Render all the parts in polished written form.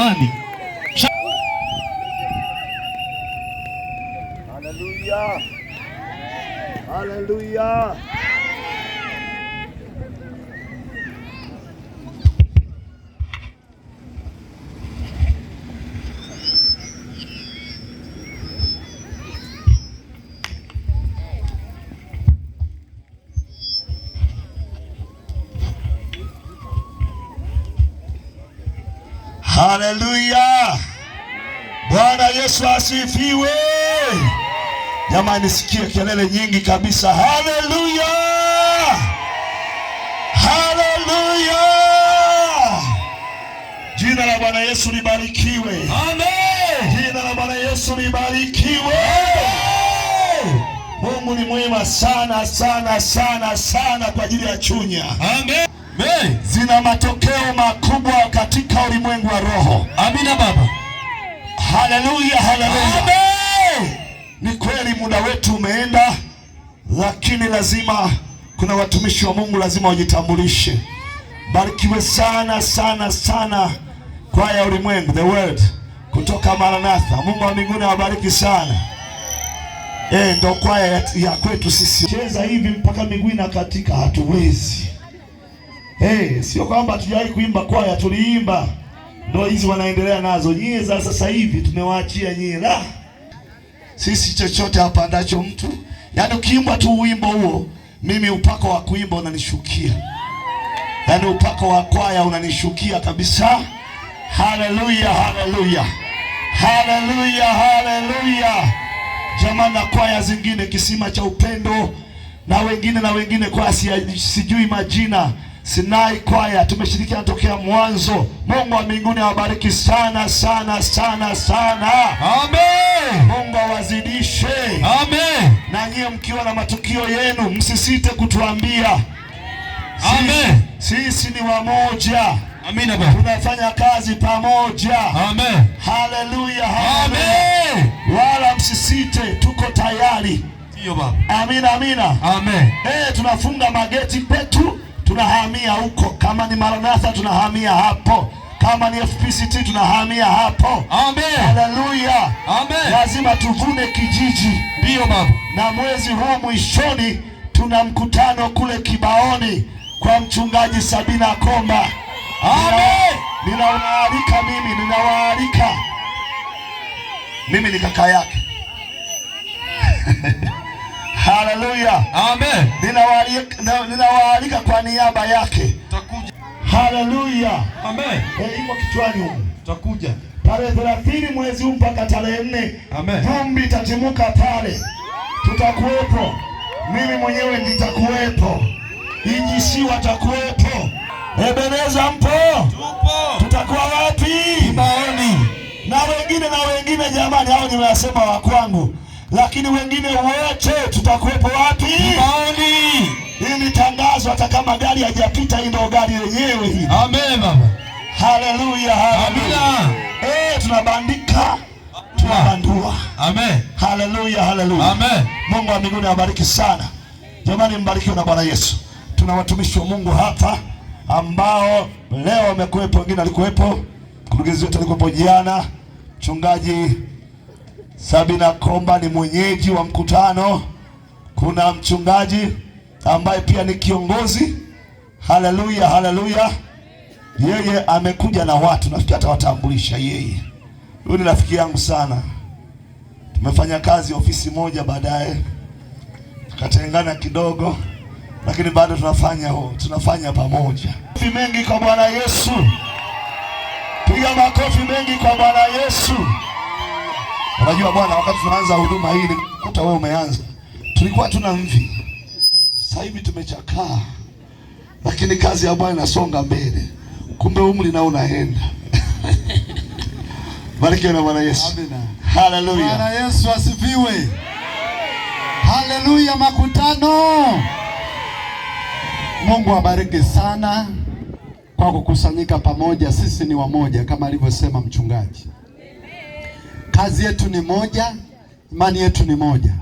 amani. Haleluya. Haleluya. Haleluya. Bwana Yesu asifiwe. Jamani, nisikie kelele nyingi kabisa. Haleluya. Haleluya. Jina la Bwana Yesu libarikiwe. Amen. Jina la Bwana Yesu libarikiwe. Amen. Mungu ni mwema sana sana sana sana kwa ajili ya Chunya. Amen. Amen. Zina matokeo makubwa katika ulimwengu wa roho. Amina baba. Haleluya, haleluya. Amen. Ni kweli muda wetu umeenda, lakini lazima kuna watumishi wa Mungu lazima wajitambulishe. Barikiwe sana sana sana kwaya ulimwengu, the word kutoka Maranatha. Mungu wa mbinguni awabariki sana. Ndo kwaya ya kwetu sisi. Cheza hivi mpaka miguu inakatika, hatuwezi. Sio kwamba hatujawahi kuimba kwaya, tuliimba. Ndio hizi wanaendelea nazo. Nyie za sasa hivi tumewaachia nyie. Sisi chochote hapa ndacho mtu. Yaani ukiimba tu wimbo huo, mimi upako wa kuimba unanishukia. Yaani upako wa kwaya unanishukia kabisa. Haleluya, haleluya. Haleluya, haleluya. Jamani, na kwaya zingine Kisima cha Upendo na wengine kwa sijui majina. Sinai kwaya tumeshirikiana tokea mwanzo. Mungu wa mbinguni awabariki sana sana sana sana. Amen. Mungu awazidishe. Amen. Na nyie mkiwa na matukio yenu msisite kutuambia. Amen. Sisi ni wamoja. Amina baba. Tunafanya kazi pamoja. Amen. Haleluya. Amen. Wala msisite, tuko tayari. Ndio baba. Amina, amina. Amen. Tunafunga mageti kwetu. Tunahamia huko. Kama ni Maranatha tunahamia hapo. Kama ni FPCT tunahamia hapo. Amen. Haleluya. Amen. Lazima tuvune kijiji. Ndio baba. Na mwezi huu mwishoni tuna mkutano kule Kibaoni kwa mchungaji Sabina Komba. Amen. Ninawaalika mimi ni kaka yake. Haleluya. Amen. Ninawaalika kwa niaba yake. Tutakuja. Haleluya. Amen. Iko kichwani huko. Tutakuja. Tarehe 30 mwezi huu mpaka tarehe 4. Amen. Vumbi itatimuka pale. Tutakuwepo. Mimi mwenyewe nitakuwepo. Ijisi watakuwepo. Ebeneza mpo? Tupo. Tutakuwa wapi? Kibaoni. Na wengine jamani, hao nimewasema wa kwangu. Lakini wengine wote tutakuwepo wapi? Kibaoni. Hii ni tangazo, hata kama gari hajapita, hii ndio gari yenyewe hii. Amen baba. Haleluya, haleluya. Tunabandika, tunabandua. Amen. Haleluya, haleluya. Amen. Mungu wa mbinguni awabariki sana. Jamani, mbarikiwe na Bwana Yesu. Tuna watumishi wa Mungu hapa ambao leo wamekuwepo, wengine walikuwepo. Mkurugenzi wetu alikuwepo jana. Mchungaji Sabina Komba ni mwenyeji wa mkutano. Kuna mchungaji ambaye pia ni kiongozi. Haleluya, haleluya. Yeye amekuja na watu, nafikiri atawatambulisha yeye. Huyu ni rafiki yangu sana. Tumefanya kazi ofisi moja, baadaye tukatengana kidogo, lakini bado tunafanya pamoja. Makofi mengi kwa Bwana Yesu. Piga makofi mengi kwa Bwana Yesu. Unajua bwana, wakati tunaanza huduma hii nikuta wewe umeanza, tulikuwa tuna mvi. Sasa hivi tumechakaa, lakini kazi ya Bwana inasonga mbele. Kumbe umri na unaenda. Barikiwe na Bwana Yesu. Amina. Haleluya. Bwana Yesu asifiwe. Haleluya. Makutano. Mungu awabariki sana kwa kukusanyika pamoja. Sisi ni wamoja kama alivyosema mchungaji. Kazi yetu ni moja, imani yetu ni moja.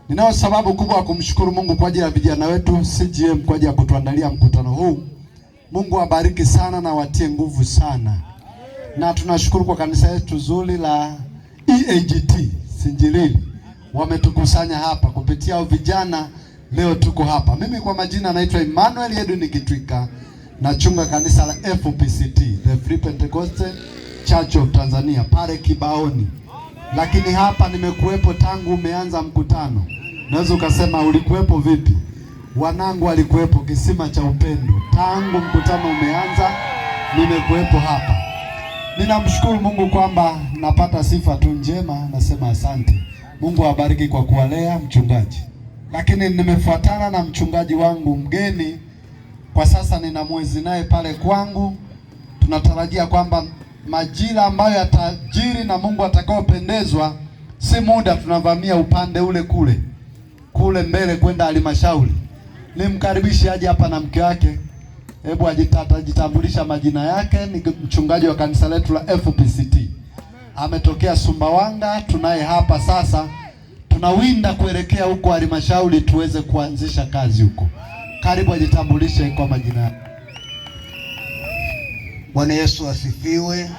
Ninao sababu kubwa ya kumshukuru Mungu kwa ajili ya vijana wetu CGM kwa ajili ya kutuandalia mkutano huu. Mungu awabariki sana na watie nguvu sana. na tunashukuru kwa kanisa letu zuri la EAGT Sinjilili, wametukusanya hapa kupitia vijana. Leo tuko hapa. Mimi kwa majina naitwa Emmanuel Edwin Kitwika, nachunga kanisa la FPCT, The Free Pentecostal Church of Tanzania pale Kibaoni. Lakini hapa nimekuwepo tangu umeanza mkutano. Naweza ukasema ulikuwepo vipi? Wanangu walikuwepo kisima cha upendo. Tangu mkutano umeanza nimekuwepo hapa. Ninamshukuru Mungu kwamba napata sifa tu njema, nasema asante. Mungu awabariki kwa kuwalea mchungaji. Lakini nimefuatana na mchungaji wangu mgeni. Kwa sasa nina mwezi naye pale kwangu. Tunatarajia kwamba majira ambayo yatajiri na Mungu atakaopendezwa, si muda tunavamia upande ule kule mbele kwenda halmashauri. Nimkaribishe aje hapa na mke wake. Hebu ajitambulisha majina yake. Ni mchungaji wa kanisa letu la FPCT. Ametokea Sumbawanga, tunaye hapa sasa. Tunawinda kuelekea huko halmashauri tuweze kuanzisha kazi huko. Karibu ajitambulishe kwa majina yake. Bwana Yesu asifiwe.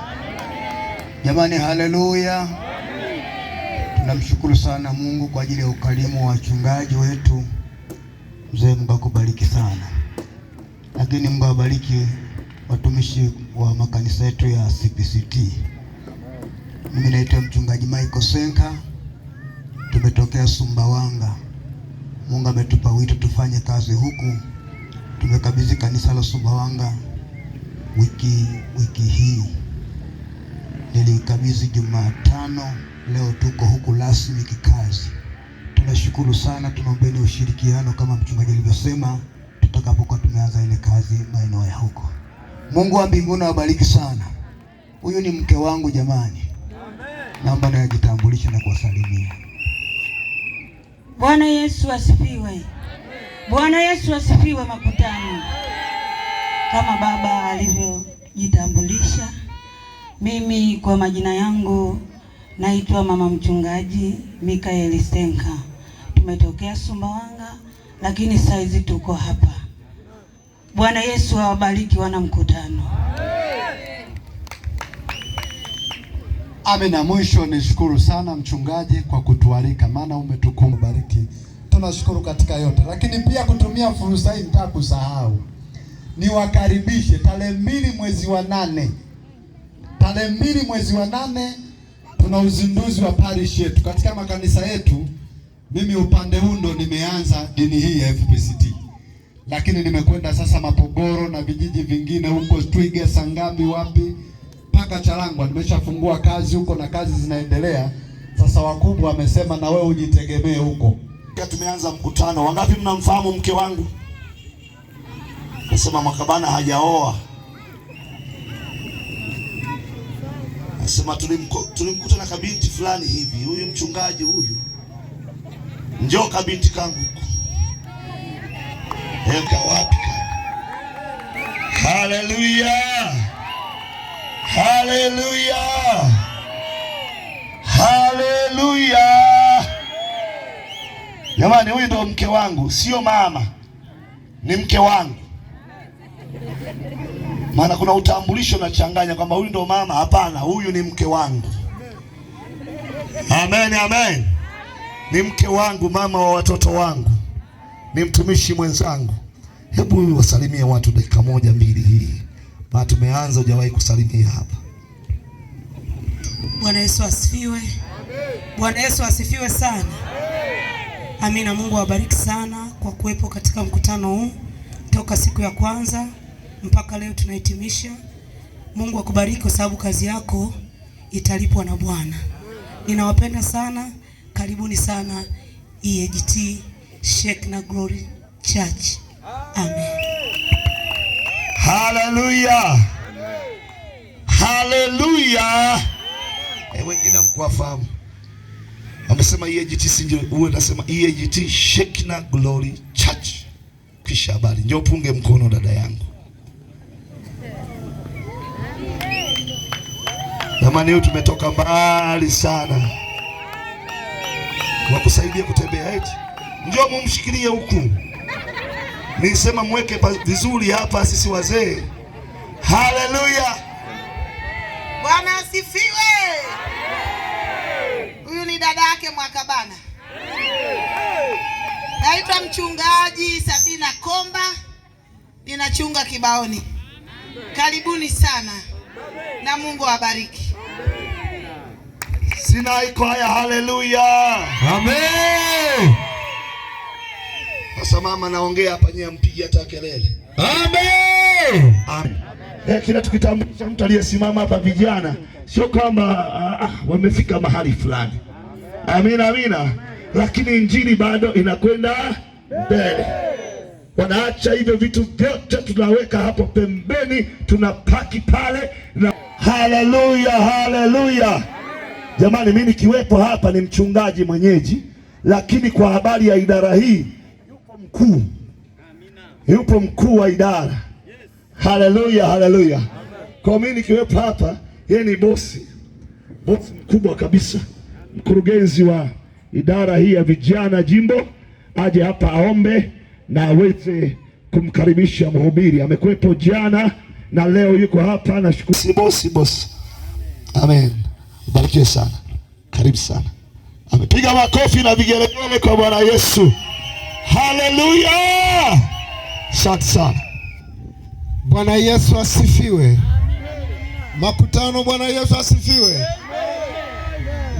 Jamani, haleluya. Tunamshukuru sana Mungu kwa ajili ya ukarimu wa wachungaji wetu. Mzee, Mungu akubariki sana. Lakini Mungu awabariki watumishi wa makanisa yetu ya CPCT. Mimi naitwa mchungaji Michael Senka. Tumetokea Sumbawanga. Mungu ametupa wito tufanye kazi huku. Tumekabidhi kanisa la Sumbawanga wiki hii. Nilikabidhi Jumatano, leo tuko huku rasmi kikazi. Tunashukuru sana, tunaombeni ushirikiano kama mchungaji alivyosema tutakapokuwa tumeanza ile kazi maeneo ya huko. Mungu wa mbinguni awabariki sana. Huyu ni mke wangu jamani. Naomba naye ajitambulishe na kuwasalimia. Bwana Yesu asifiwe. Bwana Yesu asifiwe makutano. Kama baba alivyojitambulisha, mimi kwa majina yangu naitwa mama mchungaji Mikael Senka. Tumetokea Sumbawanga lakini saizi tuko hapa. Bwana Yesu awabariki wana mkutano. Amina. Mwisho nishukuru sana mchungaji kwa kutualika, maana umetukubariki. Tunashukuru katika yote, lakini pia kutumia fursa hii nitakusahau. Niwakaribishe tarehe 2 mwezi wa 8. Tarehe 2 mwezi wa 8 tuna uzinduzi wa parish yetu katika makanisa yetu. Mimi upande huu ndo nimeanza dini hii ya FPCT. Lakini nimekwenda sasa Mapogoro na vijiji vingine huko Twiga, Sangambi, wapi mpaka Charangwa. Nimeshafungua kazi huko na kazi zinaendelea. Sasa wakubwa wamesema na wewe ujitegemee huko. Tumeanza mkutano. Wangapi mnamfahamu mke wangu? Nasema Mwakabana hajaoa. Nasema tulimkuta na kabinti fulani hivi. Huyu mchungaji huyu. Njoo kabinti kangu huko. Eka wapi kaka? Haleluya. Haleluya. Haleluya. Jamani, huyu ndo mke wangu, sio mama. Ni mke wangu. Maana kuna utambulisho unachanganya kwamba huyu ndo mama. Hapana, huyu ni mke wangu. Amen, amen. Ni mke wangu, mama wa watoto wangu. Ni mtumishi mwenzangu. Hebu wasalimie watu dakika 1-2 hii. Maana tumeanza hujawahi kusalimia hapa. Bwana Yesu asifiwe. Bwana Yesu asifiwe sana. Amina. Mungu awabariki sana kwa kuwepo katika mkutano huu toka siku ya kwanza mpaka leo tunahitimisha. Mungu akubariki kwa sababu kazi yako italipwa na Bwana. Ninawapenda sana. Karibuni sana EAGT Shekinah Glory Church. Amen. Haleluya. Haleluya. Wengine mkuwafahamu. Amesema EAGT Sinjilili, uwe nasema EAGT Shekinah Glory Church. Kisha habari. Njoo punge mkono dada yangu. Jamani, leo tumetoka mbali sana. Wakusaidia kutembea eti. Njoo mumshikilie huku. Nisema mweke vizuri hapa sisi wazee. Haleluya. asifiwe. Huyu ni dada yake Mwakabana. Naitwa mchungaji Sabina Komba, ninachunga Kibaoni. Karibuni sana na Mungu awabariki. Sina iko haya, haleluya. Amen. Sasa mama naongea hapa, nyie mpige hata kelele. Amen. Amen. Kila tukitambulisha mtu aliyesimama hapa, vijana sio kwamba wamefika mahali fulani. Amina, amina. Lakini injili bado inakwenda mbele. Wanaacha hivyo vitu vyote, tunaweka hapo pembeni, tunapaki pale na haleluya, haleluya. Jamani, mimi nikiwepo hapa ni mchungaji mwenyeji, lakini kwa habari ya idara hii yupo mkuu wa idara. Haleluya, haleluya. Kwa mimi nikiwepo hapa, yeye ni bosi mkubwa kabisa, mkurugenzi wa idara hii ya vijana jimbo. Aje hapa aombe na aweze kumkaribisha mhubiri. Amekuwepo jana na leo yuko hapa. Nashukuru. Si bosi. Amen. Barikiwe sana. Karibu sana. Amepiga makofi na vigelegele kwa Bwana Yesu. Haleluya. Asante sana. Bwana Yesu asifiwe. Makutano, Bwana Yesu asifiwe.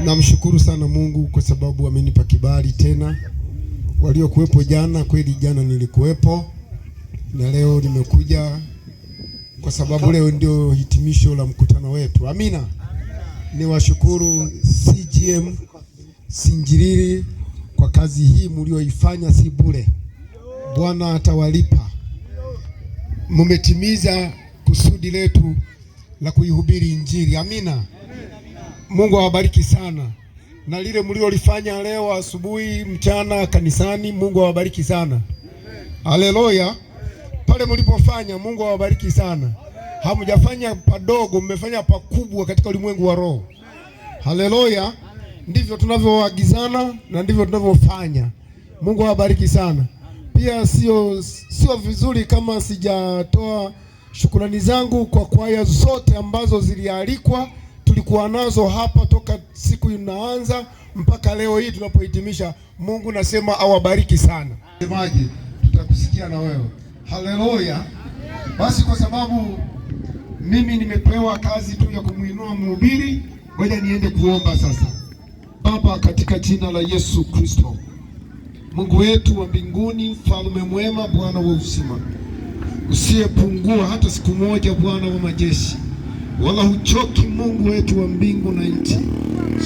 Namshukuru sana Mungu kwa sababu amenipa kibali tena. Waliokuwepo jana, kweli jana nilikuwepo, na leo nimekuja kwa sababu leo ndio hitimisho la mkutano wetu. Amina. Niwashukuru CGM Sinjiriri kwa kazi hii mlioifanya, si bure. Bwana atawalipa. Mmetimiza kusudi letu la kuihubiri injili. Amina. Mungu awabariki sana. Na lile mliolifanya leo asubuhi, mchana kanisani, Mungu awabariki sana. Haleluya. Pale mlipofanya, Mungu awabariki sana. Hamjafanya padogo, mmefanya pakubwa katika ulimwengu wa roho. Haleluya. Ndivyo tunavyoagizana na ndivyo tunavyofanya. Mungu awabariki sana. Pia sio vizuri kama sijatoa shukrani zangu kwa kwaya zote ambazo zilialikwa. Tulikuwa nazo hapa toka siku inaanza mpaka leo hii tunapohitimisha. Mungu nasema awabariki sana. Semaje, tutakusikia na wewe. Haleluya. Basi kwa sababu mimi nimepewa kazi tu ya kumuinua mhubiri, ngoja niende kuomba sasa. Baba, katika jina la Yesu Kristo, Mungu wetu wa mbinguni, mfalme mwema, Bwana wa uzima, usiyepungua hata siku moja, Bwana wa majeshi, wala huchoki, Mungu wetu wa mbingu na nchi.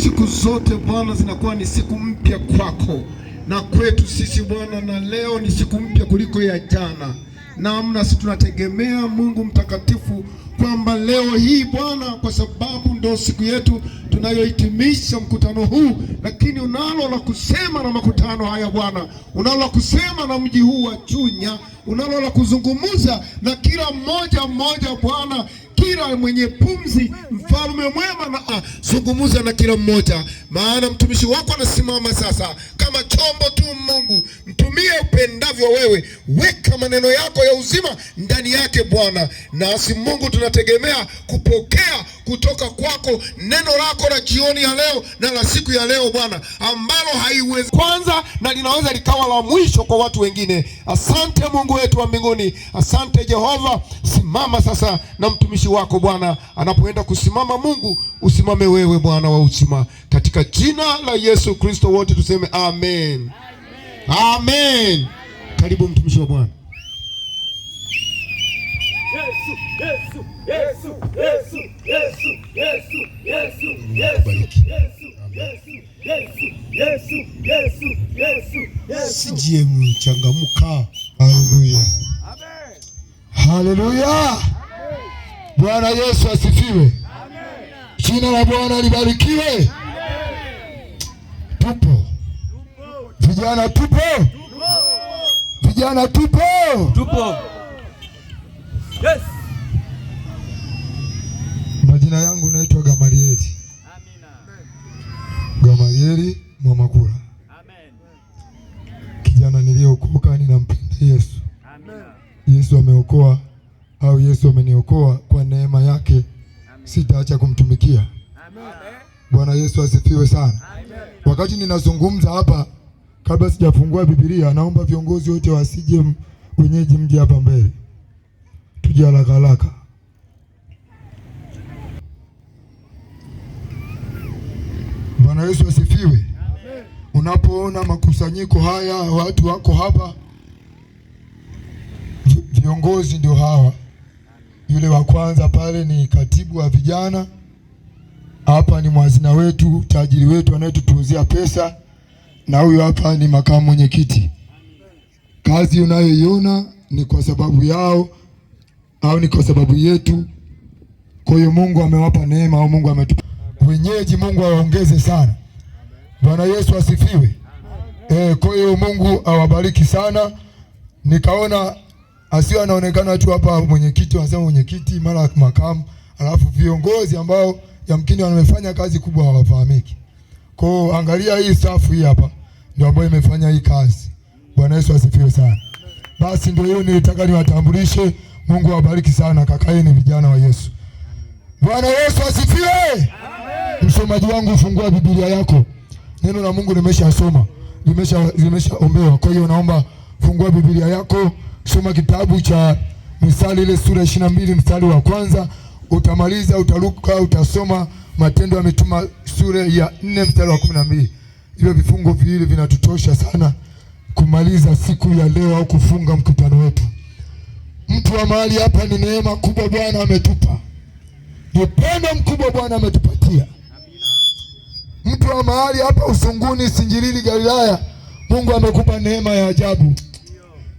Siku zote Bwana zinakuwa ni siku mpya kwako na kwetu sisi Bwana, na leo ni siku mpya kuliko ya jana. Na sisi tunategemea Mungu mtakatifu kwamba leo hii Bwana, kwa sababu ndio siku yetu tunayohitimisha mkutano huu, lakini unalo la kusema na makutano haya Bwana, unalo la kusema na mji huu wa Chunya, unalo la kuzungumza na kila mmoja Bwana, kila mwenye pumzi, mfalme mwema, na zungumza na kila mmoja, maana mtumishi wako anasimama sasa kama chombo tu. Mungu, mtumie upendavyo wewe, weka maneno yako ya uzima ndani yake Bwana, nasi Mungu tunategemea kupokea kutoka kwako neno lako la jioni ya leo na la siku ya leo Bwana, ambalo haiwezi kwanza na linaweza likawa la mwisho kwa watu wengine. Asante Mungu wetu wa mbinguni, asante Jehova. Simama sasa na mtumishi wako Bwana anapoenda kusimama. Mungu, usimame wewe Bwana wa uzima, katika jina la Yesu Kristo wote tuseme amen. Amen. Karibu mtumishi wa Bwana. CGM changamuka. Haleluya. Haleluya. Bwana Yesu asifiwe. Jina la Bwana libarikiwe. Tupo vijana, vijana tupo. Yes. Majina yangu naitwa Gamalieli. Gamalieli Mwamakula. Amen. Kijana niliokoka, ninampenda Yesu. Amen. Yesu ameokoa, au Yesu ameniokoa kwa neema yake. Sitaacha kumtumikia. Bwana Yesu asifiwe sana. Wakati ninazungumza hapa, kabla sijafungua Biblia, naomba viongozi wote wasije wenyeji mje hapa mbele, tuje haraka haraka. Bwana Yesu asifiwe. Unapoona makusanyiko haya, watu wako hapa, viongozi ndio hawa. Yule wa kwanza pale ni katibu wa vijana, hapa ni mwazina wetu, tajiri wetu anayetutunzia pesa, na huyu hapa ni makamu mwenyekiti. Kazi unayoiona ni kwa sababu yao au ni kwa sababu yetu. Kwa hiyo Mungu amewapa neema au Mungu ametupa wenyeji. Mungu awaongeze sana. Bwana Yesu asifiwe. Kwa hiyo Mungu awabariki sana. Nikaona asiwe anaonekana tu hapa mwenyekiti, wanasema mwenyekiti mara makamu, alafu viongozi ambao yamkini wamefanya kazi kubwa hawafahamiki. Kwa hiyo angalia hii safu hii hapa ndio ambayo imefanya hii kazi. Bwana Yesu asifiwe sana. Basi ndio hiyo nilitaka niwatambulishe. Mungu awabariki sana. Kakaeni vijana wa Yesu. Bwana Yesu asifiwe. Msomaji wangu, fungua Biblia yako. Neno la Mungu nimeshasoma, limeshaombewa. Kwa hiyo naomba fungua Biblia yako, soma kitabu cha Misali ile sura 22 mstari wa kwanza. Utamaliza, utaruka, utasoma Matendo ya Mitume sura ya 4 mstari wa 12. Hivyo vifungo viwili vinatutosha sana kumaliza siku ya leo au kufunga mkutano wetu. Mtu wa mahali hapa, ni neema kubwa Bwana ametupa. Ni upendo mkubwa Bwana ametupatia. Mtu wa mahali hapa Usunguni, Sinjilili, Galilaya, Mungu amekupa neema ya ajabu.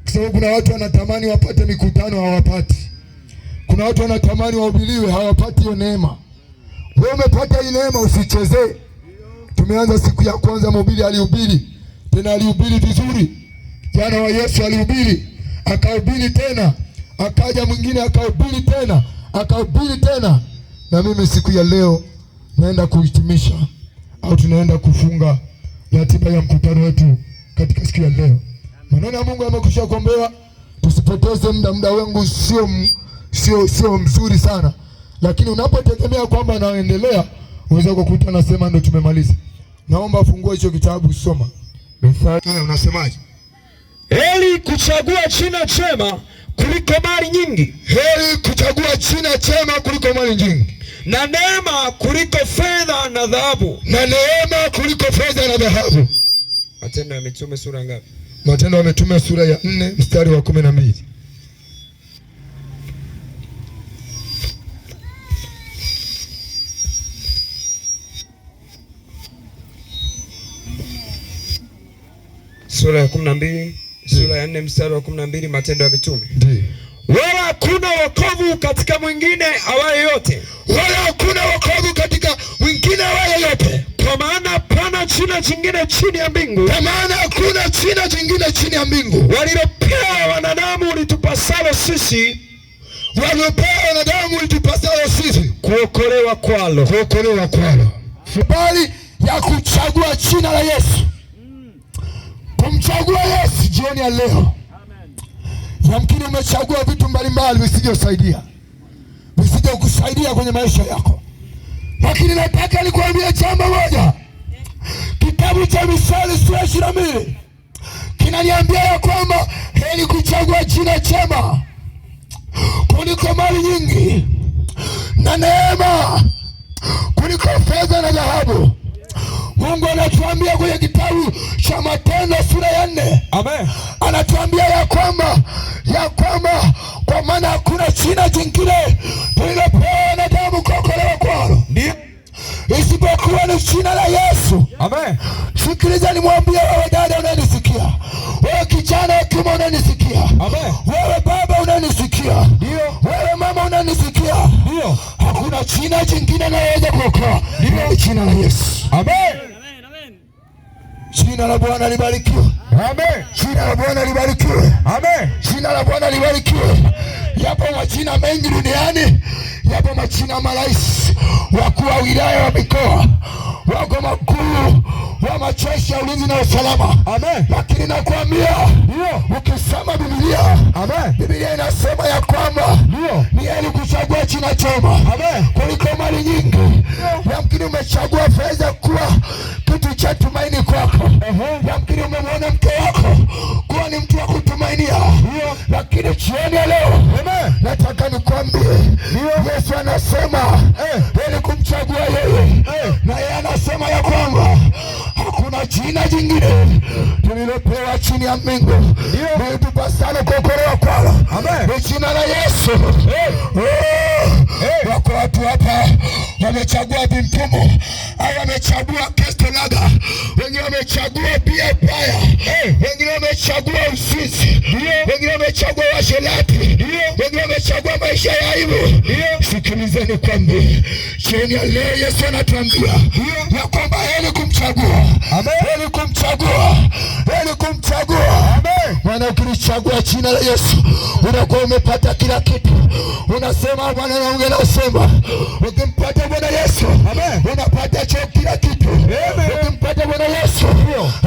Kwa sababu kuna watu wanatamani wapate mikutano hawapati. Kuna watu wanatamani wahubiriwe hawapati hiyo neema. Wewe umepata hii neema, usichezee. Tumeanza siku ya kwanza, mhubiri alihubiri, tena alihubiri vizuri. Jana wa Yesu alihubiri, akahubiri tena, akaja mwingine akahubiri tena, akahubiri tena. Na mimi siku ya leo naenda kuhitimisha au tunaenda kufunga ratiba ya mkutano wetu katika siku ya leo. Maneno ya Mungu yamekwisha kuombewa. Tusipoteze muda wangu sio mzuri sana. Lakini unapotegemea kwamba naendelea, unaweza kukuta nasema ndio tumemaliza. Naomba fungua hicho kitabu, soma. Mithali unasemaje? Heri kuchagua jina chema kuliko mali nyingi. Heri kuchagua jina chema kuliko mali nyingi. Na neema kuliko fedha na dhahabu. Na neema kuliko fedha na dhahabu. Matendo ya Mitume sura ngapi? Matendo ya Mitume sura ya 4 mstari wa 12. Sura ya 12, sura ya 4 mstari wa 12, Matendo ya Mitume. Ndiyo. Wala hakuna wokovu katika mwingine awaye yote. Wala hakuna wokovu katika mwingine awaye yote. Kwa maana pana jina jingine chini ya mbingu. Kwa maana hakuna jina jingine chini ya mbingu walilopewa wanadamu litupasalo sisi. Walilopewa wanadamu litupasalo sisi kuokolewa kwalo. Kuokolewa kwalo. Habari ya kuchagua jina la Yesu. Kumchagua Yesu jioni ya leo. Yamkini umechagua vitu mbalimbali visijosaidia, visije kusaidia kwenye maisha yako. Lakini nataka nikuambie jambo moja. Kitabu cha Misali sura 22 kinaniambia ya kwamba heri kuchagua jina chema kuliko mali nyingi, na neema kuliko fedha na dhahabu. Mungu anatuambia kwenye kitabu cha Matendo sura ya 4. Amen. Anatuambia ya kwamba kwa maana hakuna jina jingine tulilopewa wanadamu kuokolewa kwalo, ndio isipokuwa ni jina la Yesu. Amen. Sikiliza nimwambie wewe dada unanisikia, wewe kijana wa kiume unanisikia, Amen, wewe baba unanisikia, ndio wewe mama unanisikia, ndio hakuna jina jingine linaloweza kuokoa, ndio jina la Yesu. Amen. Jina la Bwana libarikiwe. Amen. Jina la Bwana libarikiwe. Amen. Jina la Bwana libarikiwe. Yapo majina mengi duniani, yapo majina marais, wakuu wa wilaya wa mikoa, wako makuu wa majeshi ya ulinzi na usalama. Amen. Lakini nakwambia, ukisoma Biblia, Biblia inasema ya kwamba ni heri kuchagua china choma kuliko mali nyingi. Yamkini umechagua fedha kuwa kitu cha tumaini kwako. Yamkini umemwona mke wako kuwa ni mtu wa kutumainia. Lakini jioni ya leo nataka nikwambie, Yesu anasema heri kumchagua yeye. Na yeye anasema ya kwamba hakuna jina jingine tulilopewa chini ya mbingu litupasalo kuokolewa kwalo, ni jina la Yesu. Wako watu hapa wamechagua vimpumu, au wamechagua kestolaga, wengine wamechagua pia baya, wengine wamechagua usinzi, wengine wamechagua washerati, wengine wamechagua maisha ya aibu. Sikilizeni kwambie, chini ya leo Yesu anatuambia ya kwamba heri kumchagua, heri kumchagua, heri kumchagua. Maana ukilichagua jina la Yesu unakuwa umepata kila kitu. Unasema Bwana na unasema, ukimpata Bwana Yesu unapata kila kitu. Ukimpata Bwana Yesu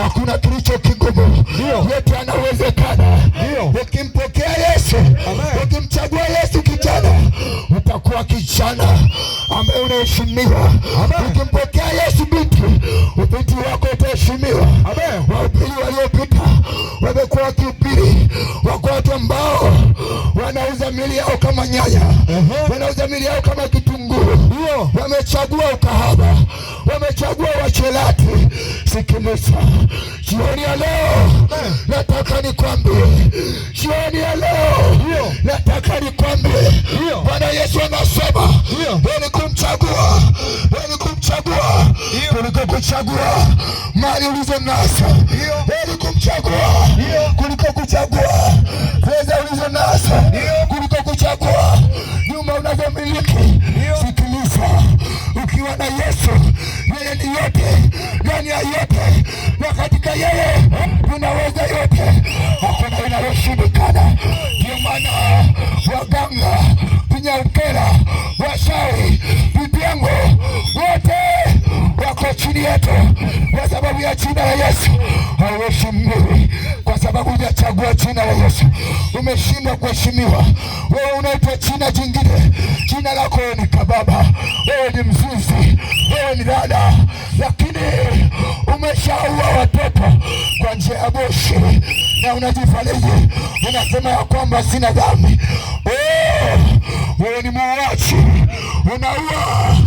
hakuna kilicho kigumu, yote yanawezekana. Ukimpokea Yesu, ukimchagua Yesu kijana, utakuwa kijana ambaye unaheshimiwa. Ukimpokea Yesu binti, ubinti wako utaheshimiwa. Wahubiri waliopita wamekuwa wakihubiri, wako watu ambao wanauza mili yao kama nyanya, wanauza mili yao kama kitunguu. Wamechagua ukahaba, wamechagua wachelati. Sikiliza, jioni ya leo nataka nikwambie, jioni ya leo nataka nikwambie, Bwana Yesu anasema heri kumchagua, heri kumchagua kuliko kuchagua mali ulizo nazo. Heri kumchagua kuliko kuchagua fedha ulizo nazo, kuliko kuchagua nyumba unazomiliki. Sikiliza, ukiwa na Yesu, yeye ni yote, ndani ya yote, na katika yeye tunaweza yote. Hakuna linaloshindikana. Ndio maana waganga, vinyaukera, washawi, vitengo wote wako chini yetu kwa sababu ya jina la Yesu. Hauheshimiwi kwa sababu hujachagua jina la Yesu. Umeshindwa kuheshimiwa. Wewe unaitwa jina jingine, jina lako ni kababa, wewe ni mzinzi, wewe ni dada, lakini umeshaua watoto kwa njia ya moshi na unajifariji, unasema ya kwamba sina dhambi. Wewe ni muuaji, unaua,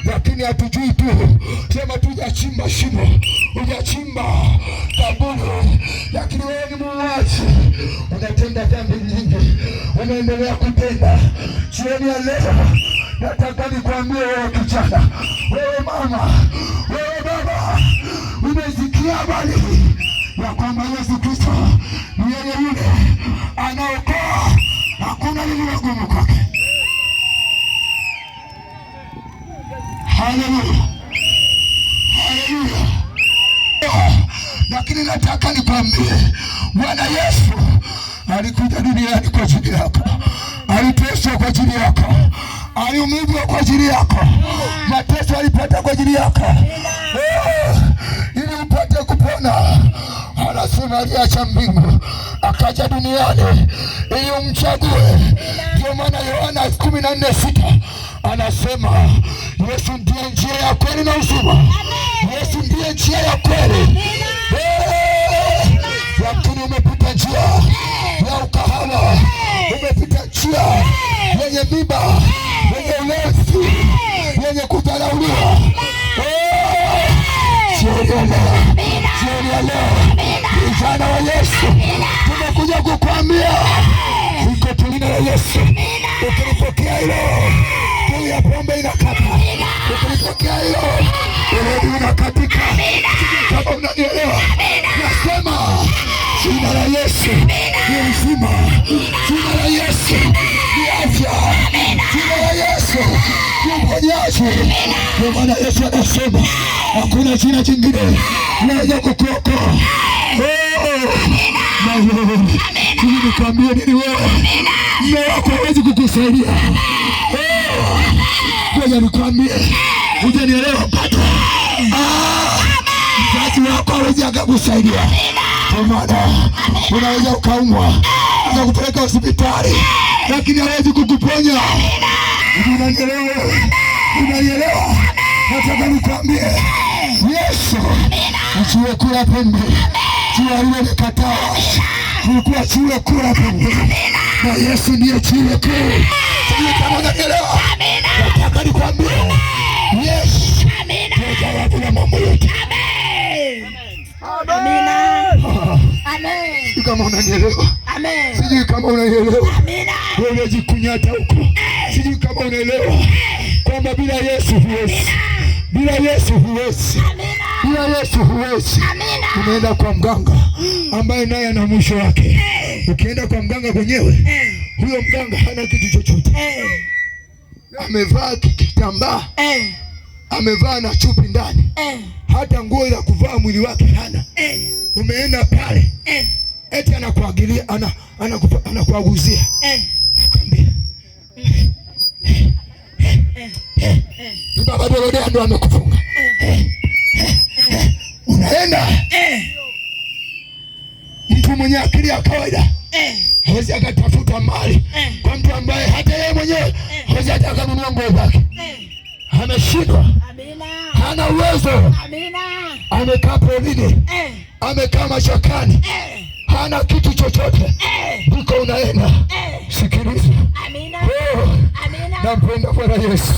lakini hatujui tu, sema tujachimba shimo, hujachimba kaburi, lakini wewe ni muuaji, unatenda dhambi nyingi, unaendelea kutenda. Jioni ya leo nataka nikwambie wewe kijana, wewe mama, wewe baba, umesikia habari ya kwamba Yesu Kristo ni yeye yule anaokoa, hakuna lililo gumu kwake. Haleluya, haleluya. Lakini nataka nikwambie, Bwana Yesu alikuja duniani kwa ajili yako, aliteswa kwa ajili yako, aliumizwa kwa ajili yako, mateso alipata kwa ajili yako, ili upate kupona. Anasema aliacha mbingu akaja duniani ili umchague. Ndio maana Yohana 14:6 anasema Yesu ndiye njia ya kweli na uzima. Yesu ndiye njia ya kweli. Lakini umepita njia ya ukahaba, umepita njia yenye miba, yenye ulezi, yenye kudharauliwa. Jioni ya leo vijana wa Yesu tumekuja kukwambia iko tulina la Yesu. Ukilipokea hilo, kiu ya pombe inakata. Ukilipokea hilo, ulevi unakatika. Kama unanielewa, nasema jina la Yesu ni uzima, jina la Yesu ni afya, jina la Yesu ni uponyaji. Ndio maana Yesu anasema hakuna jina jingine linaweza kukuokoa. Nikwambie nini wewe? Mume wako hawezi kukusaidia. Ngoja nikwambie, hujanielewa bado. mzazi wako hawezi akakusaidia. Kwa maana unaweza ukaumwa akakupeleka hospitali, lakini hawezi kukuponya. Unanielewa? Unanielewa? Nataka nikwambie, Yesu achiwe kula pembe. Jiwe lile likatawa, kulikuwa jiwe kula pembe, na Yesu ndiye jiwe kuu. Sijui kama unanielewa. Nataka nikwambie, Yesu ndiye jawabu la mambo yote. Sijui kama unanielewa. Sijui kama unanielewa. Wewe unajikunyata huko. Sijui kama unaelewa kwamba bila Yesu huwezi. Bila Yesu huwezi. Bila Yesu huwezi. Unaenda kwa mganga ambaye naye ana mwisho wake. Ukienda kwa mganga mwenyewe, huyo mganga hana kitu chochote. Amevaa kitambaa, amevaa na chupi ndani, hata nguo ya kuvaa mwili wake hana. Umeenda pale, eti anakuagilia, anakuaguzia, akwambia Baba Dorodea ndo amekufunga. Unaenda mtu mwenye akili ya kawaida hawezi akatafuta mali kwa mtu ambaye hata yeye mwenyewe hawezi hata akanunua nguo zake. Ameshindwa, hana uwezo, amekaa porini, amekaa mashakani, hana kitu chochote. Ndiko unaenda. Sikiliza, nampenda Bwana Yesu,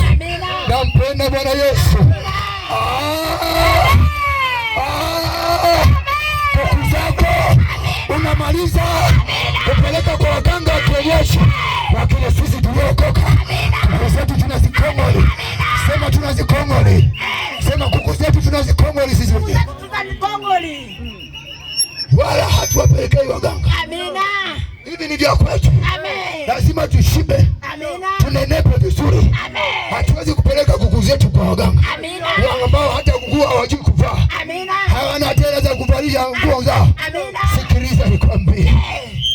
nampenda Bwana Yesu. Siku zako unamaliza kupeleka kwa waganga wa kienyeji, lakini sisi tuliokoka kuku zetu tunazikongoli. Sema tunazikongoli. Sema kuku zetu tunazikongoli sisi wenyewe. Wala hatuwapelekei waganga. Hivi ni vya kwetu. Lazima tushibe, tunenepe vizuri. Hatuwezi kupeleka kuku zetu kwa waganga ambao hata kuku hawajui kuvaa, hawana tena za kuvalisha nguo zao. Sikiliza nikwambie,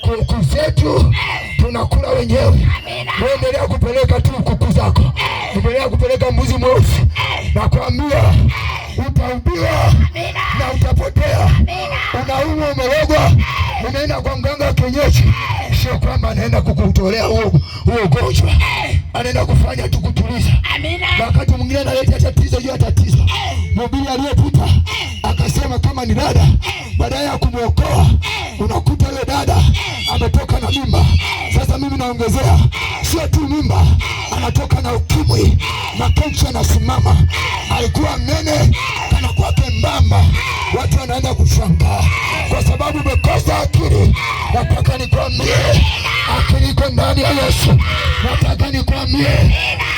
kuku zetu tunakula wenyewe. Endelea kupeleka tu kuku zako, endelea kupeleka mbuzi mweusi. Nakwambia utaubiwa na utapotea. Unaumwa, umerogwa, unaenda kwa mganga wa kienyeji, sio kwamba anaenda kukutolea huo ugonjwa, anaenda kufanya tu kutuliza. Wakati mwingine analeta tatizo juu ya tatizo. Mhubiri aliyepita akasema kama ni dada, baadaye ya kumwokoa unakuta yule dada ametoka na mimba. Sasa mimi naongezea, sio tu mimba, anatoka na ukimwi, makenchi anasimama. Alikuwa mnene, anakuwa kembamba. Watu wanaenda kushangaa kwa sababu umekosa akili. Nataka nikwambie, akili iko ndani ya Yesu. Nataka nikwambie,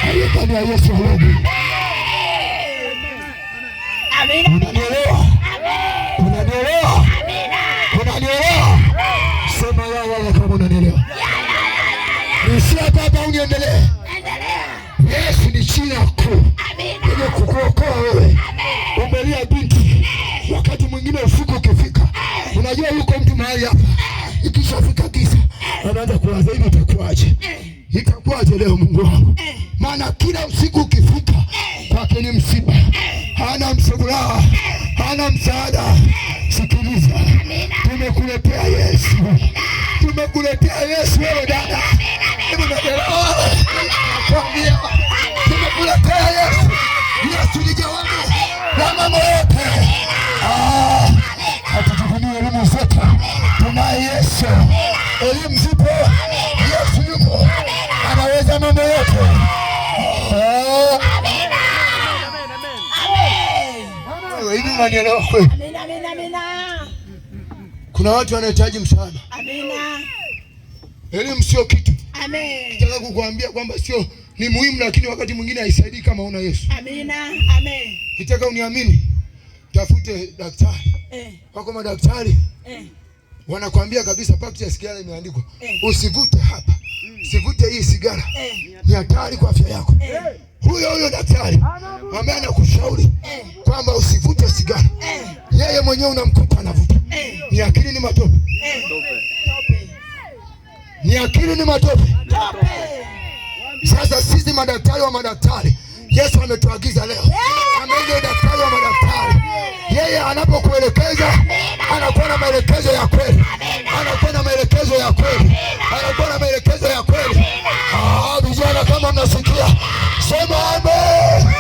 akili ndani ya Yesu. Unanielewa? Unanielewa? Unanielewa? Sema ya kama unanielewa. Nisia baba uniendelee. Yesu ni jina kuu. Ili kukuokoa wewe. Umelia binti. Wakati mwingine usiku ukifika, unajua yuko mtu mahali hapa, ikishafika giza anaanza kuwaza hivi itakuaje? Itakuaje leo Mungu wangu? Maana kila usiku ukifika kwake ni msiba. Hana msugula, hana msaada. Sikiliza, tumekuletea Yesu. Tumekuletea Yesu wewe dada. Nakwambia, tumekuletea Yesu. Yesu ni jawabu la mambo yote. Hatujivunie elimu zetu. Tunaye Yesu. Elimu zipo, Yesu yupo. Anaweza mambo yote. Hivi unanielewa kweli? Kuna watu wanahitaji msaada. Elimu sio kitu. Nataka kukuambia kwamba sio, ni muhimu, lakini wakati mwingine haisaidii kama una Yesu. Kitaka uniamini, tafute daktari. Wako madaktari wanakuambia kabisa pakiti ya sigara imeandikwa usivute hapa, usivute hii sigara, ni hatari kwa afya yako. Huyo daktari ambaye anakushauri kwamba usivute sigara, yeye mwenyewe unamkuta anavuta. Ni akili ni matope. Ni akili ni matope. Sasa sisi madaktari wa madaktari, Yesu ametuagiza leo, ambaye ndio daktari wa madaktari, yeye anapokuwa anakuelekeza, anakuwa na maelekezo ya kweli, anakuwa na maelekezo ya kweli, anakuwa na maelekezo ya kweli. Vijana kama mnasikia, sema amen,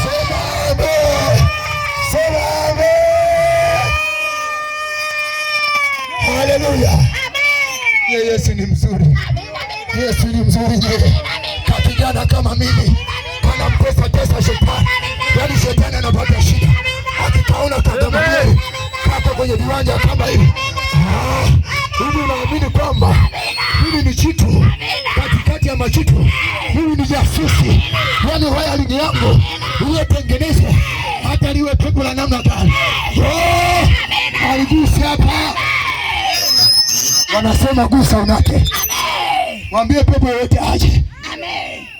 sema amen, sema amen. Haleluya. Yesu ni mzuri, Yesu ni mzuri. Kapigana kama mimi, kana mtesa shetani. Yaani shetani anapata shida, akikaona kagama mimi kako kwenye viwanja kama hivi. Hivi naamini kwamba mimi ni chitu katikati ya machitu, mimi ni jasusi. Yaani wiring yangu iliyotengenezwa hata liwe pepo la namna gani, aligusi hapa. Wanasema gusa unake. Mwambie pepo yote aje.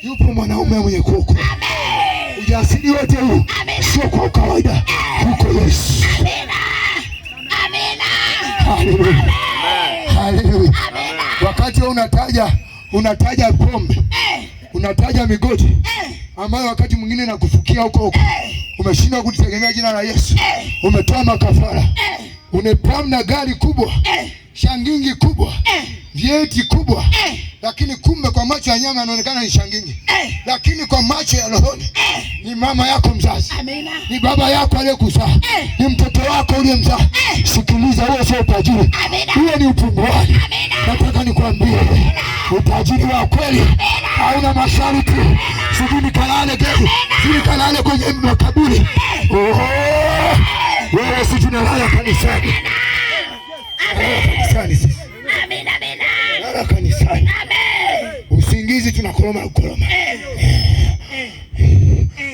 Yupo mwanaume mwenye kuku. Ujasiri wote huu sio kwa kawaida, huko Yesu. Haleluya. Haleluya. Wakati unataja pombe, unataja migodi ambayo wakati mwingine nakufukia huko, umeshindwa kutegemea jina la Yesu, umetoa makafara, unepamna gari kubwa, shangingi kubwa, vieti kubwa, lakini kumbe kwa macho ya nyama anaonekana ni shangingi, lakini kwa macho ya rohoni ni mama yako mzazi, ni baba yako aliyekuzaa, ni mtoto wako uliyemzaa. Sikiliza, huo sio utajiri, huo ni upunguani. Nataka nikwambie, utajiri wa kweli hauna masharti. Sijui kalale gari, sijui kalale kwenye makaburi. Wewe si tunalala kanisani. Kanisani sisi. Lala kanisani. Usingizi tunakoroma.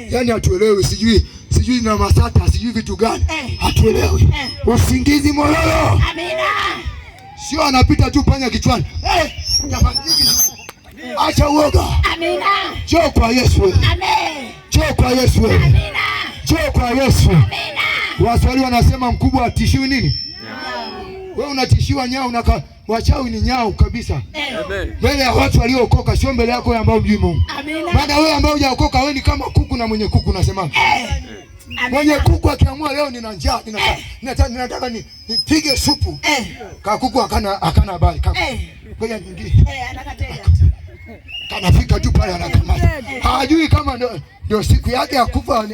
Yaani hatuelewi, sijui na masata, sijui vitu gani. Hatuelewi. Usingizi mololo. Sio anapita tu panya kichwani. Acha uoga. Njoo kwa Yesu wewe. Njoo kwa Yesu wewe. Njoo kwa Yesu. Waswahili wanasema mkubwa atishiwi nini? Wewe unatishiwa nyao, wachawi ni nyao kabisa. Mbele ya watu waliookoka, sio mbele yako ambao hujui Mungu. Maana wewe ambao hujaokoka, wewe ni kama kuku, na mwenye kuku unasema. Mwenye kuku akiamua leo nina njaa, ninataka nipige supu. Kuku akana habari. Ngoja nyingine. Kanafika tu pale anakamata. Hajui kama ndio siku yake ya kufa,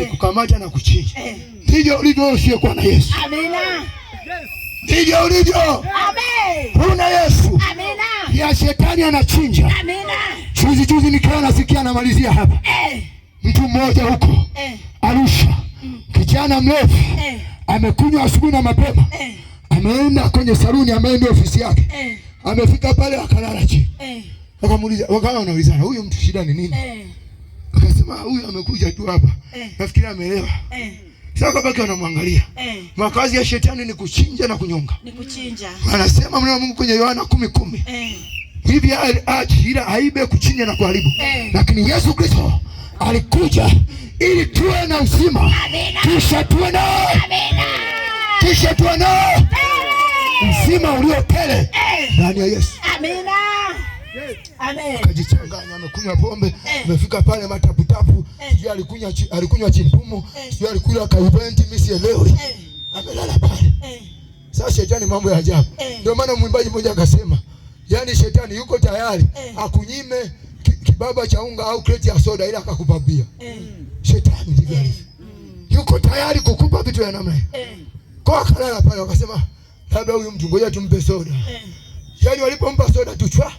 kukamata na kuchinja. Ndivyo ulivyo usiyokuwa na Yesu. Amina. Ndivyo ulivyo. Amen. Una Yesu. Amina. Ya shetani anachinja. Amina. Juzi nikawa nasikia, namalizia hapa. Mtu mmoja huko Arusha, kijana mrefu, amekunywa asubuhi na mapema, ameenda kwenye saluni ambayo ndio ofisi yake. Amefika pale akalala chini. Wakamuuliza, wakawa wanaulizana, huyu mtu shida ni nini? Akasema huyu amekuja tu hapa. Nafikiri ameelewa. Sasa kabaki wanamwangalia. Makazi ya shetani ni kuchinja na kunyonga. Ni kuchinja. Anasema mwana wa Mungu kwenye Yohana 10:10. Hivi ila aibe, kuchinja na kuharibu. Lakini Yesu Kristo alikuja ili tuwe na uzima. Kisha tuwe na uzima ulio tele ndani ya Yesu. Amina. Amen. Akajichanganya, amekunywa pombe, amefika pale mataputapu, sijui alikunywa chimpumu, sijui alikula ka event, mimi sielewi. Amelala pale. Sasa shetani mambo ya ajabu. Ndio maana mwimbaji mmoja akasema, yaani shetani yuko tayari akunyime kibaba cha unga au kreti ya soda ila akakupa bia. Shetani ndivyo alivyo. Yuko tayari kukupa vitu ya namna hiyo. Kwa akalala pale, wakasema labda huyu mtu ngoja tumpe soda. Yaani walipompa soda tu chwa,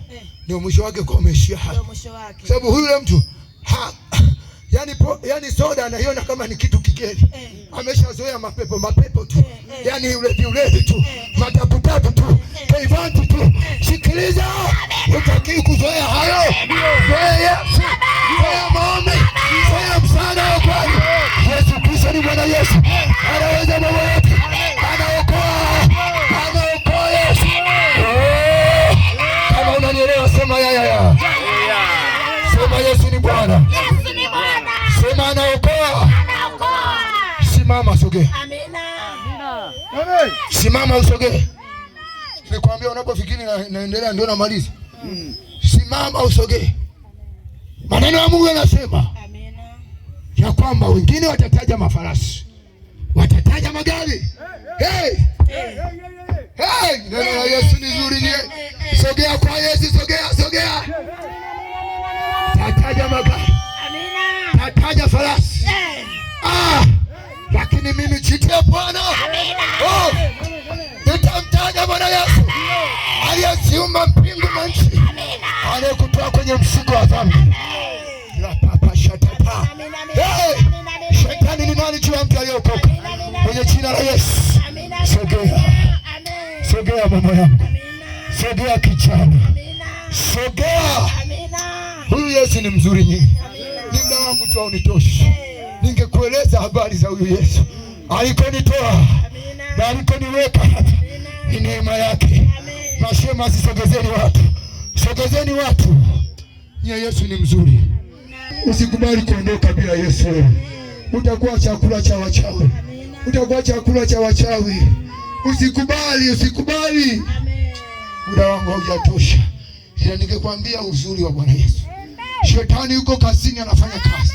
ndio mwisho wake kwa umeshia hapa. Sababu huyu mtu yani soda anaiona kama ni kitu kigeni. Ameshazoea mapepo tu. Yaani ulevi tu, mataputapu tu, kaivanti tu. Sikiliza, utaki kuzoea hayo. Zoea Yesu, zoea maombi, zoea msaada wa kweli. Yesu Kristo ni Bwana Yesu. Anaweza mambo yote. Anaokoa Yesu. Kama unanielewa sema ya. Sema Yesu ni Bwana. Sema anaokoa. Simama usogee. Amina. Simama usogee. Nikwambia unapofikiri naendelea ndio namaliza. Simama usogee. Maneno ya Mungu yanasema ya kwamba wengine watataja mafarasi, watataja Tataja magari. Hey! Hey! Neno la Yesu ni zuri nye. Sogea kwa Yesu, sogea. Tataja magari. Tataja farasi. Lakini mimi jitie Bwana. Oh! Nitamtaja Bwana Yesu. Aliyeziumba mbingu na nchi. Aliyekutoa kwenye mzigo wa dhambi. Hey! Shetani ni nani juu ya mtu aliyeokoka? Kwenye jina la Yesu. Sogea mama yangu. Sogea kijana. Sogea. Huyu Yesu ni mzuri nyingi. Ni muda wangu tu unitoshi. Ningekueleza habari za huyu Yesu. Alikonitoa na alikoniweka hapa. Ni neema yake. Nasema sogezeni watu. Yesu ni mzuri. Usikubali kuondoka bila Yesu. Utakuwa chakula cha wachawi. Usikubali. Muda wangu haujatosha. Ila ningekwambia uzuri wa Bwana Yesu. Shetani yuko kazini anafanya kazi.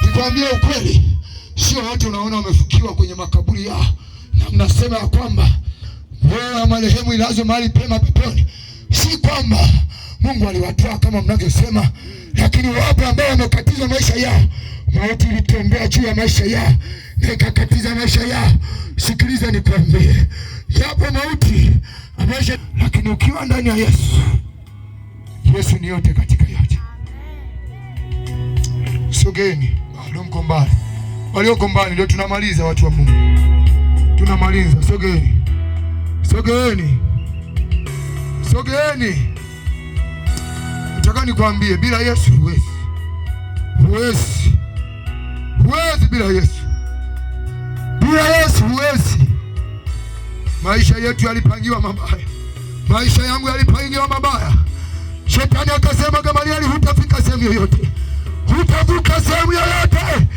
Nikwambia ukweli, sio wote unaona wamefukiwa kwenye makaburi yao na mnasema ya kwamba wewe marehemu ilazwe mahali pema peponi. Si kwamba Mungu aliwatoa kama mnavyosema, lakini wapo ambao wamekatiza maisha yao. Mauti ilitembea juu ya maisha yao na ikakatiza maisha yao. Sikiliza nikwambie, yapo mauti maisha, lakini ukiwa ndani ya Yesu, Yesu ni yote katika yote. Sogeni, bado mko mbali. Walioko mbali ndio tunamaliza, watu wa Mungu. Tunamaliza, sogeni. Nataka nikwambie, bila Yesu huwezi bila Yesu. Huwezi. Maisha yetu yalipangiwa mabaya. Maisha yangu yalipangiwa mabaya. Shetani akasema, Gamalieli, hutafika sehemu yoyote. Hutavuka sehemu yoyote.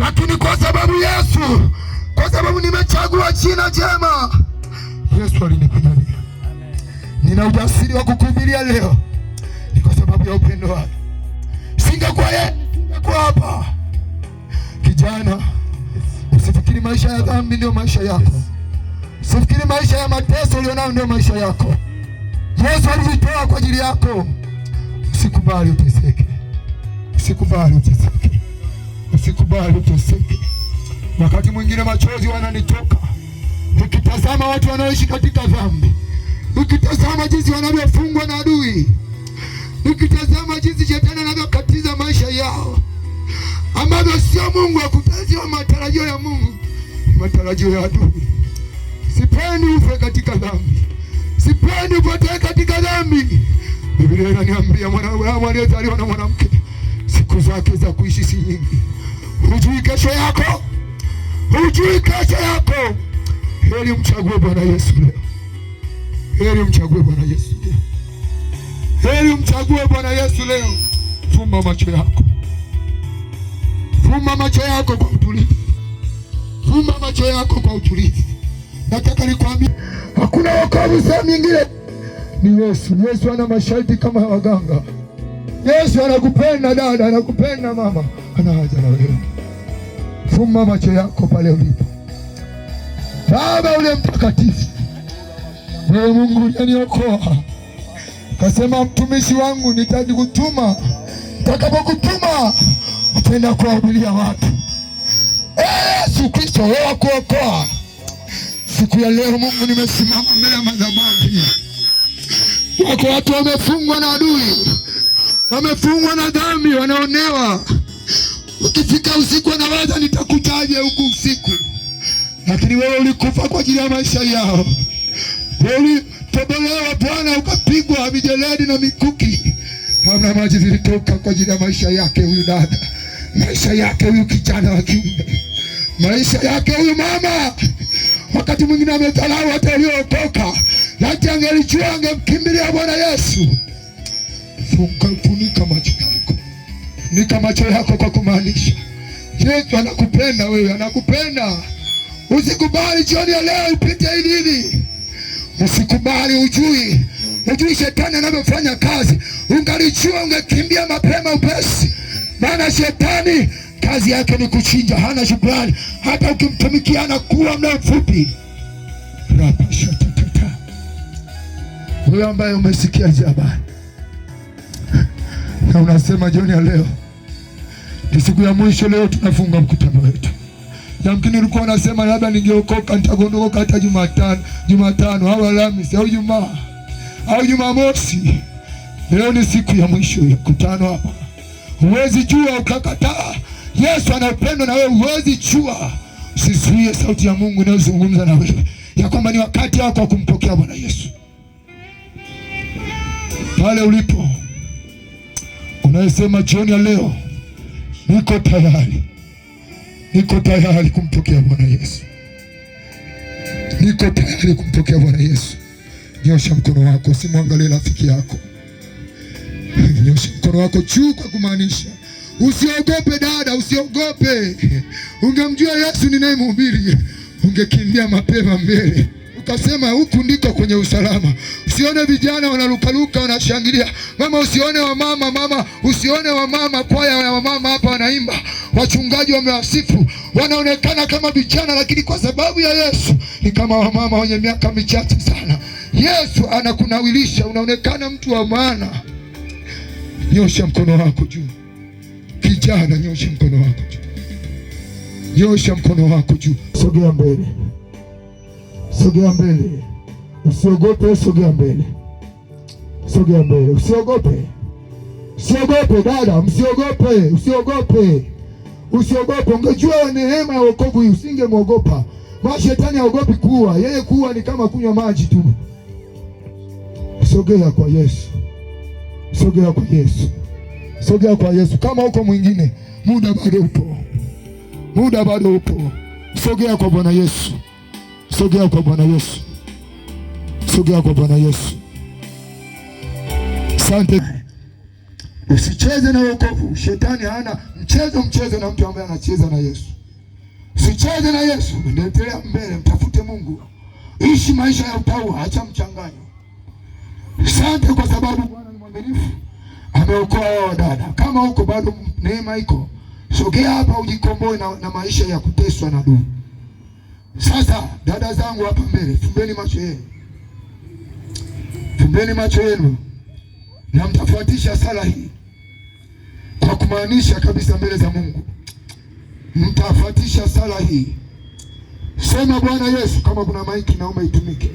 Lakini kwa sababu Yesu, kwa sababu nimechagua jina jema, Yesu alinipigania. Nina ujasiri wa kukuhubiria leo. Ni kwa sababu ya upendo wake. Singekuwa hapa. Kijana, usifikiri maisha ya dhambi ndio maisha yako. Usifikiri maisha ya mateso ulionao ndio maisha yako. Yesu alijitoa kwa ajili yako. Usikubali uteseke. Wakati mwingine machozi wananitoka nikitazama watu wanaoishi katika dhambi, nikitazama jinsi wanavyofungwa na adui, nikitazama jinsi shetani anavyokatiza maisha yao, ambavyo sio Mungu akutazia matarajio ya Mungu, matarajio ya adui. Sipendi ufe katika dhambi. Sipendi upotee katika dhambi. Biblia inaniambia mwanadamu aliyezaliwa na mwanamke siku zake za kuishi si nyingi. Hujui kesho yako. Heri mchague Bwana Yesu leo. Fumba macho yako kwa utulivu. Nataka nikwambie, hakuna wokovu sehemu nyingine. Ni Yesu. Yesu ana masharti kama ya waganga. Yesu anakupenda dada, anakupenda mama, ana haja na wewe. Fumba macho yako pale ulipo. Baba ule mtakatifu, wewe Mungu uliyeniokoa, kasema mtumishi wangu nitajikutuma. Nitakapokutuma utaenda kuwahubiria watu. Yesu Kristo, wewe kuokoa. Siku ya leo Mungu, nimesimama mbele ya madhabahu. Wako watu wamefungwa na adui, wamefungwa na dhambi, wanaonewa. Ukifika usiku wanawaza nitakutaje huku usiku. Lakini wewe ulikufa kwa ajili ya maisha yao. Wewe ulitobolewa Bwana, ukapigwa mijeledi na mikuki. Hamna maji zilitoka kwa ajili ya maisha yake huyu dada, maisha yake huyu kijana wa kiume, maisha yake huyu mama. Wakati mwingine amedharau hata aliyookoka, lakini angelijua angemkimbilia Bwana Yesu. Funika macho yako. Funika macho yako kwa kumaanisha Yesu anakupenda wewe, anakupenda. Usikubali jioni ya leo ipite hivi. Usikubali, ujui shetani anavyofanya kazi. Ungalijua ungekimbia mapema upesi. Maana shetani kazi yake ni kuchinja, hana shukrani. Hata ukimtumikia anakuwa muda mfupi. Wewe ambaye umesikia hizi habari na unasema jioni ya leo ni siku ya mwisho, leo tunafunga mkutano wetu. Yamkini ulikuwa unasema labda ningeokoka, nitagondoka hata Jumatano au Alhamisi au Ijumaa au Jumamosi. Leo ni siku ya mwisho ya mkutano hapa. Huwezi jua ukakataa. Yesu ana upendo na wewe, huwezi jua. Usizuie sauti ya Mungu inayozungumza na wewe ya kwamba ni wakati wako wa kumpokea Bwana Yesu. Pale ulipo unayesema jioni ya leo, niko tayari kumpokea Bwana Yesu. Niko tayari kumpokea Bwana Yesu. Nyosha mkono wako, usimwangalie rafiki yako. Nyosha mkono wako juu kwa kumaanisha usiogope dada, usiogope. Ungemjua Yesu ninayemhubiri, ungekimbia mapema mbele. Ukasema huku ndiko kwenye usalama. Usione vijana wanarukaruka wanashangilia. Mama usione wa mama kwaya ya mama hapa wanaimba. Wachungaji wamewasifu. Wanaonekana kama vijana, lakini kwa sababu ya Yesu ni kama wamama wenye miaka michache sana. Yesu anakunawilisha, unaonekana mtu wa maana. Nyosha mkono wako juu. Kijana, nyosha mkono wako juu. Nyosha mkono wako juu. Sogea mbele. Sogea mbele. Usiogope, sogea mbele. Sogea mbele. Usiogope. Usiogope dada, usiogope. Usiogope. Ungejua neema ya wokovu hii usingemwogopa. Maana shetani haogopi kuua. Yeye kuua ni kama kunywa maji tu. Sogea kwa Yesu. Sogea kwa Yesu. Sogea kwa Yesu. Kama uko mwingine, muda bado upo. Sogea kwa Bwana Yesu. Sogea kwa Bwana Yesu. Sogea kwa Bwana Yesu. Asante. Usicheze na wokovu. Shetani hana mchezo na mtu ambaye anacheza na Yesu. Usicheze na Yesu. Endelea mbele, mtafute Mungu. Ishi maisha ya utaua, acha mchanganyo. Asante kwa sababu Bwana ni mwaminifu. Ameokoa wao dada. Kama huko bado neema iko, sogea hapa ujikomboe na maisha ya kuteswa na dunia. Sasa dada zangu hapa mbele, fumbeni macho yenu na mtafuatisha sala hii kwa kumaanisha kabisa mbele za Mungu. Mtafuatisha sala hii. Sema Bwana Yesu, kama kuna maiki naomba itumike.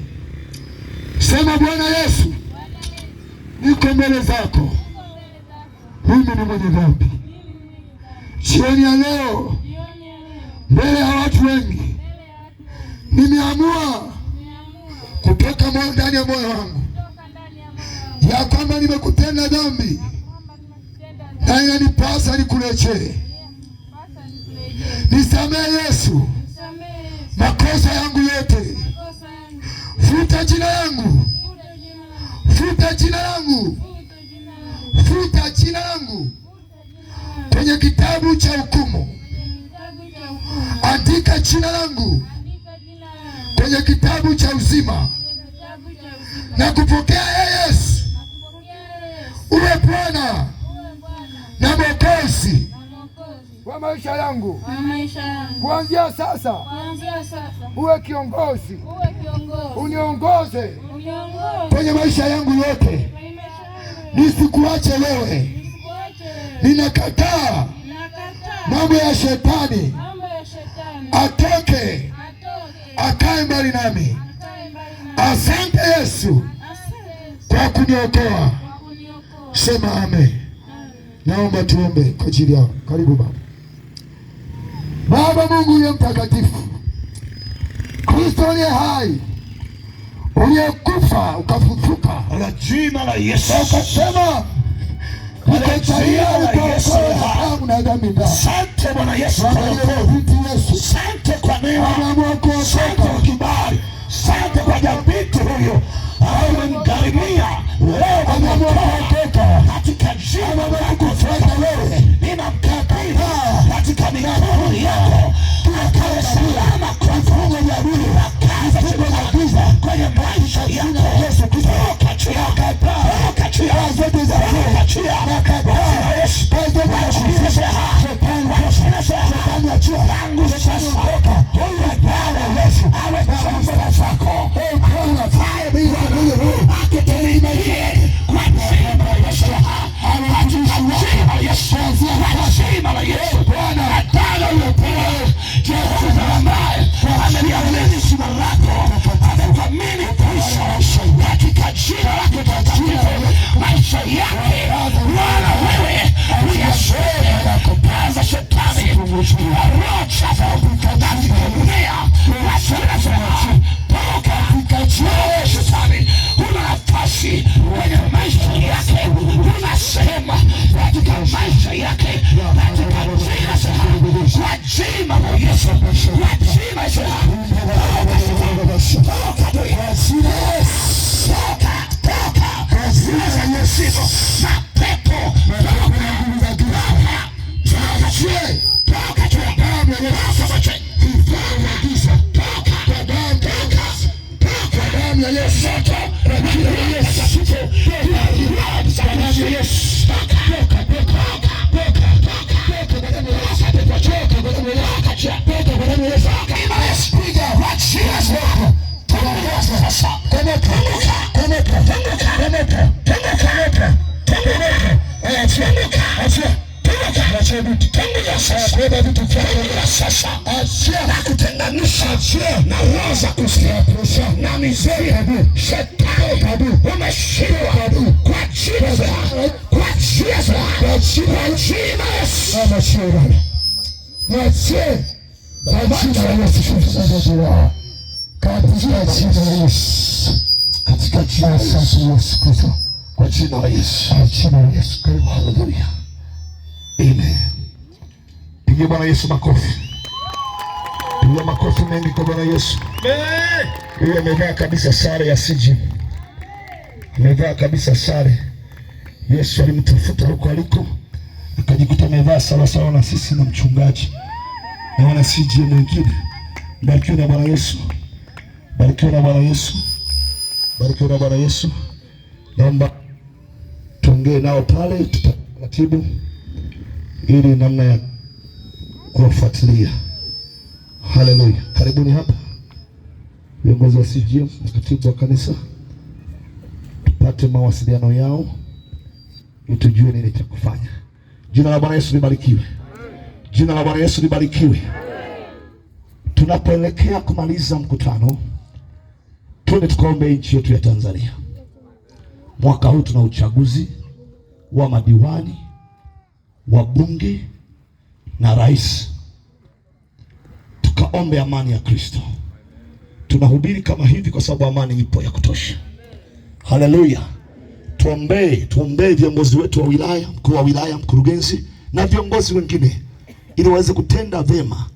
Sema Bwana Yesu, niko mbele zako. Mimi ni mwenye dhambi. Jioni ya leo, mbele ya watu wengi, nimeamua kutoka ndani ya moyo wangu ya kwamba nimekutenda dhambi na inanipasa nikurejee. Nisamehe Yesu makosa yangu yote. Futa jina langu kwenye kitabu cha hukumu. Andika jina langu kwenye kitabu cha uzima. Na kupokea Yesu uwe Bwana na Mwokozi wa maisha yangu. Kuanzia sasa uwe kiongozi. Uniongoze kwenye maisha yangu yote. Nisikuache wewe. Ninakataa mambo ya shetani. Atoke, akae mbali nami. Asante Yesu kwa kuniokoa. Sema amen. Naomba tuombe kwa ajili yao. Karibu Baba. Baba Mungu uliye mtakatifu, Kristo aliye hai, uliyekufa ukafufuka kwa jina la Yesu. Ukasema asante Bwana Yesu. Asante kwa neema. Asante kwa kibali. Asante kwa jabiti huyo umemgharimia leo katika jina la kufuata wewe. Ninamkabidhi katika mikono yako. Akawe salama kwa mfungo ya adui. Akaza kwenye maisha yako. Yesu Kristo kachia zote za Yesu. Yesu tangu sasa kwa damu ya Yesu awe chombo chako. Akitegemea kwa jina la Yesu. Katika jina la Yesu. Kwa jina la Yesu. Bwana atala ulepewa. Jehova ambaye ameliamini jina lako. Amekuamini maisha katika jina lako takatifu. Maisha yake Bwana wewe uyashuhudia kupaza shetani. Roho chafu katika dunia. Toka shetani. Una nafasi kwenye maisha yake. Una sehemu katika maisha yake. Katika jina la Yesu. Kwa jina la Yesu. Na roho za kusiapusha na mizeria shetani umeshindwa kwa jina katika jina la Yesu Kristo, kwa jina la Yesu, karibu. Haleluya, amen. Pigie Bwana Yesu makofi. Pigia makofi mengi kwa Bwana Yesu. Yeye amevaa kabisa sare ya CG. Amevaa kabisa sare. Yesu alimtafuta huko aliko, akajikuta amevaa sawa sawa na sisi na mchungaji na wana CG mwingine. Barikiwa na Bwana Yesu. Barikiwa na Bwana Yesu. Barikiwa na Bwana Yesu. Naomba tuongee nao pale tutaratibu ili namna ya kuwafuatilia. Haleluya. Karibuni hapa viongozi wa CGM na katibu wa kanisa, tupate mawasiliano yao ili tujue nini cha kufanya. Jina la Bwana Yesu libarikiwe. Jina la Bwana Yesu libarikiwe. Tunapoelekea kumaliza mkutano, twende tukaombe nchi yetu ya Tanzania. Mwaka huu tuna uchaguzi wa madiwani, wa bunge na rais. Tukaombe amani ya Kristo. Tunahubiri kama hivi kwa sababu amani ipo ya kutosha. Haleluya. Tuombee viongozi wetu wa wilaya, mkuu wa wilaya, mkurugenzi na viongozi wengine ili waweze kutenda vyema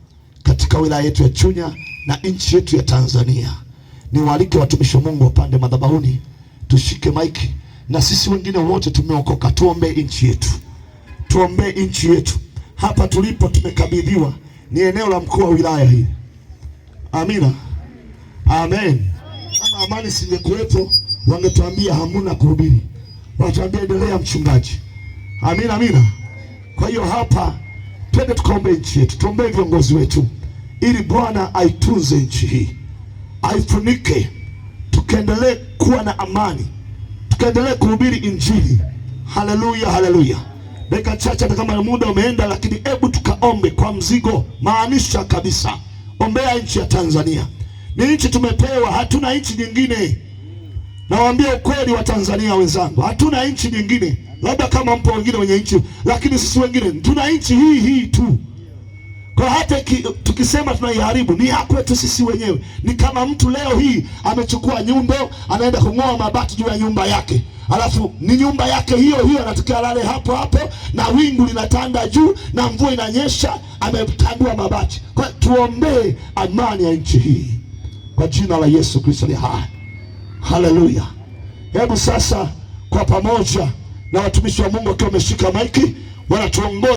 katika wilaya yetu ya Chunya na nchi yetu ya Tanzania. Niwaalike watumishi wa Mungu wapande madhabahuni, tushike maiki na sisi wengine wote tumeokoka, tuombee nchi yetu. Tuombee nchi yetu. Hapa tulipo tumekabidhiwa ni eneo la mkuu wa wilaya hii. Amina. Amen. Kama amani singekuwepo, wangetuambia hamuna kuhubiri. Wangetuambia endelea mchungaji. Amina, amina. Kwa hiyo hapa twende tukaombe nchi yetu, tuombee viongozi wetu ili Bwana aitunze nchi hii, aifunike, tukaendelee kuwa na amani, tukaendelee kuhubiri injili. Haleluya, haleluya. Dakika chache hata kama muda umeenda, lakini hebu tukaombe kwa mzigo, maanisha kabisa. Ombea nchi ya Tanzania. Ni nchi tumepewa, hatuna nchi nyingine. Nawaambia ukweli wa Tanzania wenzangu, hatuna nchi nyingine. Labda kama mpo wengine wenye nchi, lakini sisi wengine tuna nchi hii tu. Kwa hata tukisema tunaiharibu, ni ya kwetu sisi wenyewe. Ni kama mtu leo hii amechukua nyundo, anaenda kung'oa mabati juu ya nyumba yake. Alafu ni nyumba yake hiyo anatokea lale hapo na wingu linatanda juu na mvua inanyesha, ametandua mabati. Kwa tuombee amani ya nchi hii kwa jina la Yesu Kristo aliye hai. Haleluya. Hebu sasa kwa pamoja na watumishi wa Mungu wakiwa wameshika maiki wanatuongoza